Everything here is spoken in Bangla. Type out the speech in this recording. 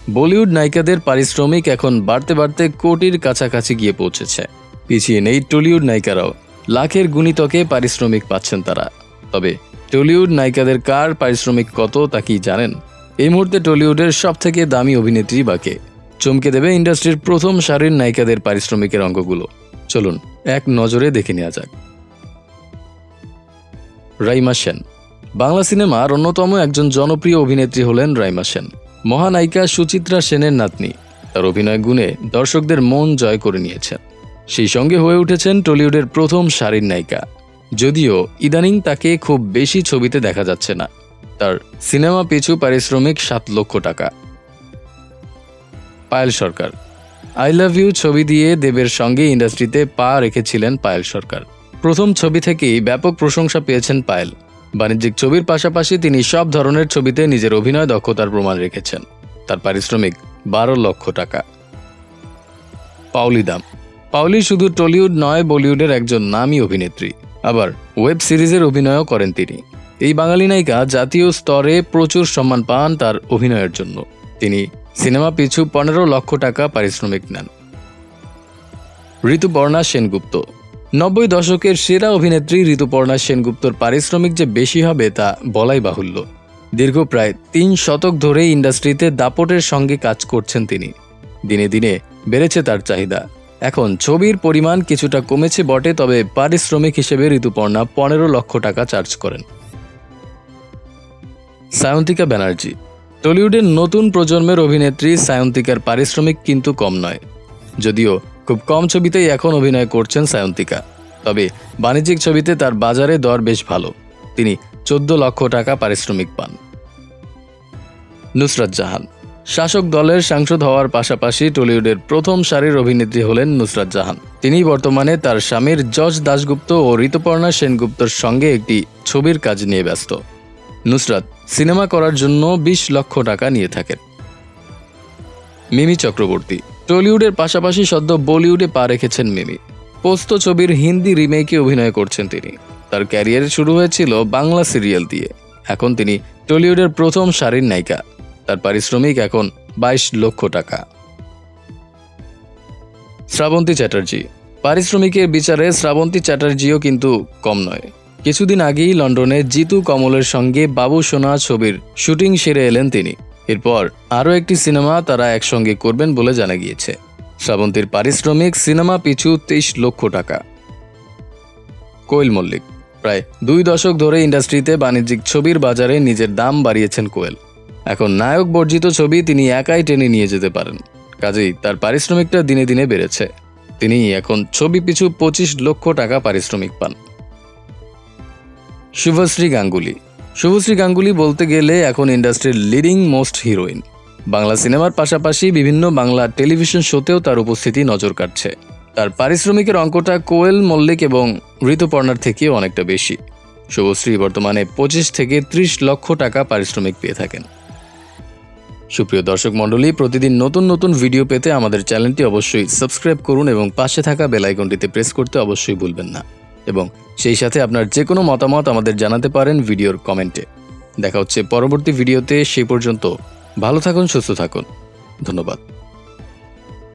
বলিউড নায়িকাদের পারিশ্রমিক এখন বাড়তে বাড়তে কোটির কাছাকাছি গিয়ে পৌঁছেছে। পিছিয়ে নেই টলিউড নায়িকারাও, লাখের গুণিতকে পারিশ্রমিক পাচ্ছেন তারা। তবে টলিউড নায়িকাদের কার পারিশ্রমিক কত তা কি জানেন? এই মুহূর্তে টলিউডের সবথেকে দামি অভিনেত্রী বা কে? চমকে দেবে ইন্ডাস্ট্রির প্রথম সারির নায়িকাদের পারিশ্রমিকের অঙ্কগুলো। চলুন এক নজরে দেখে নেওয়া যাক। রাইমা সেন। বাংলা সিনেমার অন্যতম একজন জনপ্রিয় অভিনেত্রী হলেন রাইমা সেন। মহানায়িকা সুচিত্রা সেনের নাতনি। তার অভিনয় গুণে দর্শকদের মন জয় করে নিয়েছেন। সেই সঙ্গে হয়ে উঠেছেন টলিউডের প্রথম সারির নায়িকা। যদিও ইদানিং তাকে খুব বেশি ছবিতে দেখা যাচ্ছে না। তার সিনেমা পিছু পারিশ্রমিক 7 লক্ষ টাকা। পায়েল সরকার। আই লাভ ইউ ছবি দিয়ে দেবের সঙ্গে ইন্ডাস্ট্রিতে পা রেখেছিলেন পায়েল সরকার। প্রথম ছবি থেকেই ব্যাপক প্রশংসা পেয়েছেন পায়েল। বাণিজ্যিক ছবির পাশাপাশি তিনি সব ধরনের ছবিতে নিজের অভিনয় দক্ষতার প্রমাণ রেখেছেন। তার পারিশ্রমিক 12 লক্ষ টাকা। পাওলি দাম। পাওলি শুধু টলিউড নয়, বলিউডের একজন নামী অভিনেত্রী। আবার ওয়েব সিরিজের অভিনয়ও করেন তিনি। এই বাঙালি নায়িকা জাতীয় স্তরে প্রচুর সম্মান পান তার অভিনয়ের জন্য। তিনি সিনেমা পিছু 15 লক্ষ টাকা পারিশ্রমিক নেন। ঋতুপর্ণা সেনগুপ্ত। 90 দশকের সেরা অভিনেত্রী ঋতুপর্ণা সেনগুপ্তর পারিশ্রমিক যে বেশি হবে তা বলাই বাহুল্য। দীর্ঘ প্রায় 3 শতক ধরে ইন্ডাস্ট্রিতে দাপটের সঙ্গে কাজ করছেন তিনি। দিনে দিনে বেড়েছে তার চাহিদা। এখন ছবির পরিমাণ কিছুটা কমেছে বটে, তবে পারিশ্রমিক হিসেবে ঋতুপর্ণা 15 লক্ষ টাকা চার্জ করেন। সায়ন্তিকা ব্যানার্জি। টলিউডের নতুন প্রজন্মের অভিনেত্রী সায়ন্তিকার পারিশ্রমিক কিন্তু কম নয়। যদিও খুব কম ছবিতেই এখন অভিনয় করছেন সায়ন্তিকা, তবে বাণিজ্যিক ছবিতে তার বাজারে দর বেশ ভালো। তিনি 14 লক্ষ টাকা পারিশ্রমিক পান। নুসরাত জাহান। শাসক দলের সাংসদ হওয়ার পাশাপাশি টলিউডের প্রথম সারির অভিনেত্রী হলেন নুসরাত জাহান। তিনি বর্তমানে তার স্বামীর যশ দাশগুপ্ত ও ঋতুপর্ণা সেনগুপ্তর সঙ্গে একটি ছবির কাজ নিয়ে ব্যস্ত। নুসরাত সিনেমা করার জন্য 20 লক্ষ টাকা নিয়ে থাকেন। মিমি চক্রবর্তী। টলিউডের পাশাপাশি সদ্য বলিউডে পা রেখেছেন মিমি। পোস্ত ছবির হিন্দি রিমেকে অভিনয় করছেন তিনি। তার ক্যারিয়ার শুরু হয়েছিল বাংলা সিরিয়াল দিয়ে। এখন তিনি টলিউডের প্রথম সারির নায়িকা। তার পারিশ্রমিক এখন 22 লক্ষ টাকা। শ্রাবন্তী চ্যাটার্জি। পারিশ্রমিকের বিচারে শ্রাবন্তী চ্যাটার্জিও কিন্তু কম নয়। কিছুদিন আগেই লন্ডনে জিতু কমলের সঙ্গে বাবু সোনা ছবির শুটিং সেরে এলেন তিনি। এরপর আরও একটি সিনেমা তারা একসঙ্গে করবেন বলে জানা গিয়েছে। শ্রাবন্তীর পারিশ্রমিক সিনেমা পিছু 23 লক্ষ টাকা। কোয়েল মল্লিক। প্রায় 2 দশক ধরে ইন্ডাস্ট্রিতে বাণিজ্যিক ছবির বাজারে নিজের দাম বাড়িয়েছেন কোয়েল। এখন নায়ক বর্জিত ছবি তিনি একাই টেনে নিয়ে যেতে পারেন। কাজেই তার পারিশ্রমিকটা দিনে দিনে বেড়েছে। তিনি এখন ছবি পিছু 25 লক্ষ টাকা পারিশ্রমিক পান। শুভশ্রী গাঙ্গুলি। শুভশ্রী গাঙ্গুলি বলতে গেলে এখন ইন্ডাস্ট্রির লিডিং মোস্ট হিরোইন। বাংলা সিনেমার পাশাপাশি বিভিন্ন বাংলা টেলিভিশন শোতেও তার উপস্থিতি নজর কাটছে। তার পারিশ্রমিকের অঙ্কটা কোয়েল মল্লিক এবং ঋতুপর্ণার থেকে অনেকটা বেশি। শুভশ্রী বর্তমানে 25 থেকে 30 লক্ষ টাকা পারিশ্রমিক পেয়ে থাকেন। সুপ্রিয় দর্শক মণ্ডলী, প্রতিদিন নতুন নতুন ভিডিও পেতে আমাদের চ্যানেলটি অবশ্যই সাবস্ক্রাইব করুন এবং পাশে থাকা বেল আইকনটিতে প্রেস করতে অবশ্যই ভুলবেন না। এবং সেই সাথে আপনার যে কোনো মতামত আমাদের জানাতে পারেন ভিডিওর কমেন্টে। দেখা হচ্ছে পরবর্তী ভিডিওতে। সেই পর্যন্ত ভালো থাকুন, সুস্থ থাকুন। ধন্যবাদ।